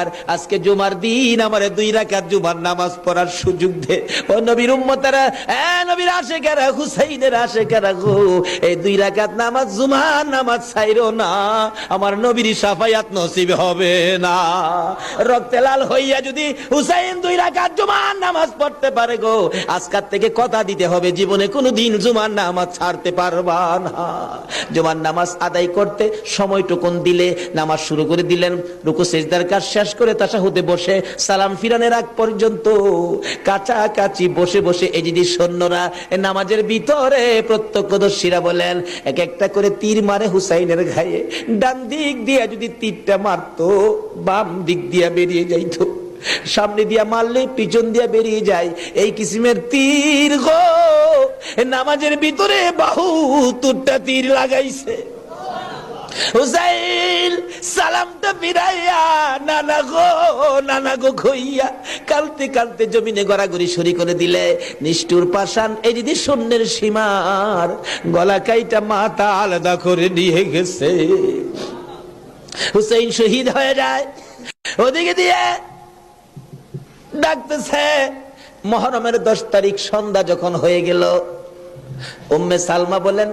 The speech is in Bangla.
আর আজকে জুমার দিন আমারে 2 রাকাত জুমার নামাজ পড়ার সুযোগ দে। ও নবীর উম্মতেরা, নবীর আশিকেরা, হুসাইনের আশিকেরা গো, এই 2 রাকাত নামাজ জুমার নামাজ ছাইরো না, আমার নবীর শাফায়াত নসিব হবে না। রক্তে লাল হইয়া যদি হুসাইন 2 রাকাত জুমার নামাজ পড়তে পারে গো, আজকাল থেকে কথা দিতে হবে জীবনে কোনোদিন জুমার নামাজ ছাড়তে পারবা না। জুমার নামাজ আদায় করতে সময়টুকুন দিলে নামাজ শুরু করে দিলেন, রুকু সিজদার কাজ শেষ করে তাশাহুদে বসে সালাম ফিরানোর আগ পর্যন্ত কাছাকাছি বসে বসে এই যদি সৈন্যরা নামাজের ভিতরে প্রত্যক্ষদর্শীরা বলেন এক একটা করে তীর মারে হুসাইনের গায়ে। ডান দিক দিয়ে যদি তীরটা মারতো, বাম দিক দিয়ে বেরিয়ে যাইতো, সামনে দিয়া মারলে পিছন দিয়া বেরিয়ে যায়, এই কিসিমের তীর গো নামাজের ভিতরে 72টা তীর লাগাইছে। হুসাইন সালামটা ফিরাইয়া নানা গো কইয়া কালতে কালতে জমিনে গড়াগড়ি শুরু করে দিলে। নিষ্ঠুর পাষাণ এই যদি শূন্যের সীমার গলা কাইটা মাথা আলাদা করে নিয়ে গেছে। হুসাইন শহীদ হয়ে যায়। ওদিকে দিয়ে ডাকতেছে। মহরমের 10 তারিখ সন্ধ্যা যখন হয়ে গেল, উম্মে সালমা বলেন